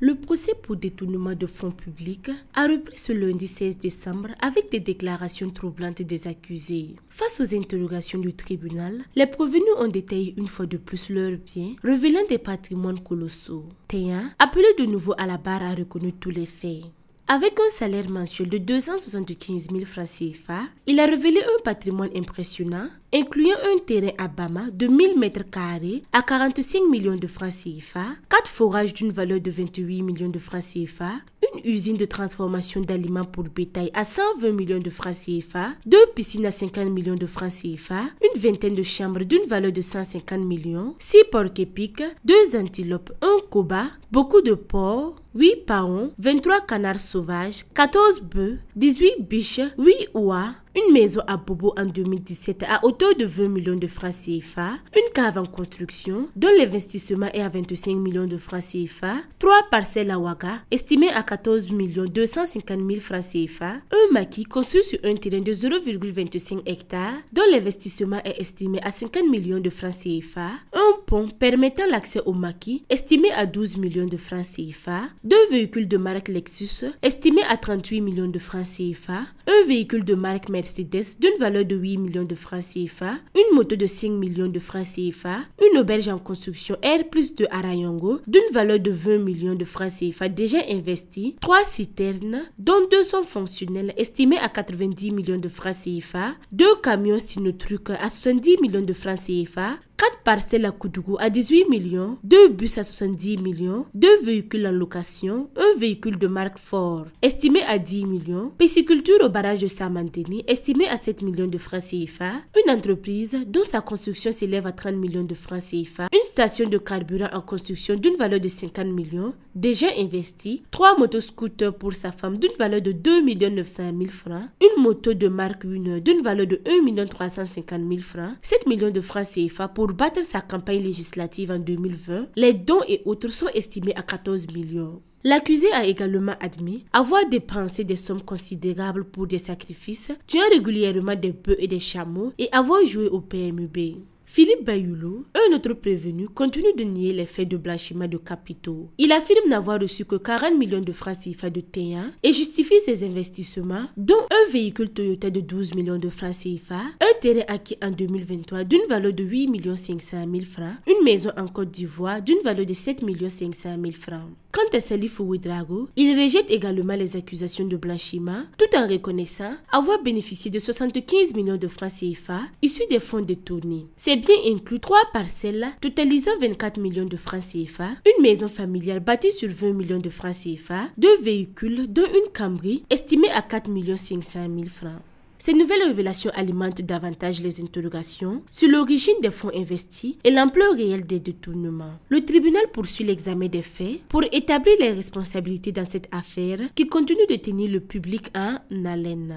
Le procès pour détournement de fonds publics a repris ce lundi 16 décembre avec des déclarations troublantes des accusés. Face aux interrogations du tribunal, les prévenus ont détaillé une fois de plus leurs biens, révélant des patrimoines colossaux. Téa, appelé de nouveau à la barre, a reconnu tous les faits. Avec un salaire mensuel de 275 000 francs CFA, il a révélé un patrimoine impressionnant, incluant un terrain à Bama de 1000 m² à 45 millions de francs CFA, 4 forages d'une valeur de 28 millions de francs CFA, une usine de transformation d'aliments pour bétail à 120 millions de francs CFA, 2 piscines à 50 millions de francs CFA, une vingtaine de chambres d'une valeur de 150 millions, 6 porcs épics, 2 antilopes, un koba, beaucoup de porcs, 8 paons, 23 canards sauvages, 14 bœufs, 18 biches, 8 oies, une maison à Bobo en 2017 à hauteur de 20 millions de francs CFA, une cave en construction dont l'investissement est à 25 millions de francs CFA, 3 parcelles à Ouaga estimées à 14 250 000 francs CFA, un maquis construit sur un terrain de 0,25 hectares dont l'investissement est estimé à 50 millions de francs CFA, un pont permettant l'accès au maquis estimé à 12 millions de francs CFA, 2 véhicules de marque Lexus estimés à 38 millions de francs CFA, un véhicule de marque Mercedes d'une valeur de 8 millions de francs CFA, une moto de 5 millions de francs CFA, une auberge en construction R+2 à Rayongo d'une valeur de 20 millions de francs CFA déjà investie, 3 citernes dont 2 sont fonctionnelles estimées à 90 millions de francs CFA, 2 camions Sinotruc à 70 millions de francs CFA, 4 parcelles à Koudougou à 18 millions, 2 bus à 70 millions, 2 véhicules en location, un véhicule de marque Ford estimé à 10 millions, pisciculture au barrage de Samanteni estimé à 7 millions de francs CFA, une entreprise dont sa construction s'élève à 30 millions de francs CFA, une station de carburant en construction d'une valeur de 50 millions, déjà investie, 3 motoscooters pour sa femme d'une valeur de 2 900 000 francs, une moto de marque Winner d'une valeur de 1 350 000 francs, 7 millions de francs CFA pour battre sa campagne législative en 2020, les dons et autres sont estimés à 14 millions. L'accusé a également admis avoir dépensé des sommes considérables pour des sacrifices, tuant régulièrement des bœufs et des chameaux et avoir joué au PMUB. Philippe Bayoulou, un autre prévenu, continue de nier les faits de blanchiment de capitaux. Il affirme n'avoir reçu que 40 millions de francs CFA de Téa et justifie ses investissements, dont un véhicule Toyota de 12 millions de francs CFA, un terrain acquis en 2023 d'une valeur de 8 500 000 francs, une maison en Côte d'Ivoire d'une valeur de 7 500 000 francs. Quant à Salif Ouedraogo, il rejette également les accusations de blanchiment, tout en reconnaissant avoir bénéficié de 75 millions de francs CFA issus des fonds détournés. Ces biens incluent 3 parcelles totalisant 24 millions de francs CFA, une maison familiale bâtie sur 20 millions de francs CFA, 2 véhicules dont une Camry estimée à 4 500 000 francs. Ces nouvelles révélations alimentent davantage les interrogations sur l'origine des fonds investis et l'ampleur réelle des détournements. Le tribunal poursuit l'examen des faits pour établir les responsabilités dans cette affaire qui continue de tenir le public en haleine.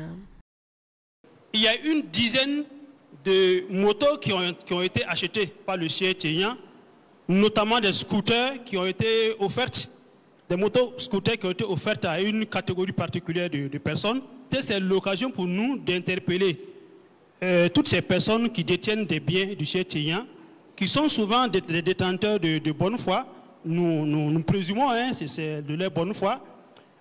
Il y a une dizaine de motos qui ont été achetées par le siège Téa, notamment des scooters qui ont été offertes, des motos scooters qui ont été offertes à une catégorie particulière de personnes. C'est l'occasion pour nous d'interpeller toutes ces personnes qui détiennent des biens du siège Téa, qui sont souvent des détenteurs de bonne foi. Nous présumons c'est de leur bonne foi,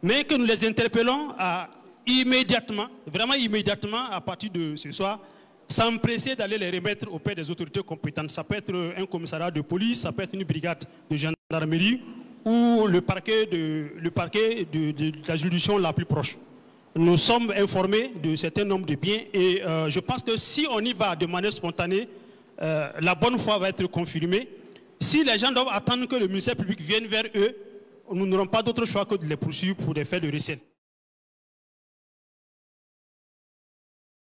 mais que nous les interpellons à immédiatement, vraiment immédiatement à partir de ce soir, s'empresser d'aller les remettre auprès des autorités compétentes. Ça peut être un commissariat de police, ça peut être une brigade de gendarmerie ou le parquet de la juridiction la plus proche. Nous sommes informés de certains nombres de biens et je pense que si on y va de manière spontanée, la bonne foi va être confirmée. Si les gens doivent attendre que le ministère public vienne vers eux, nous n'aurons pas d'autre choix que de les poursuivre pour des faits de recel.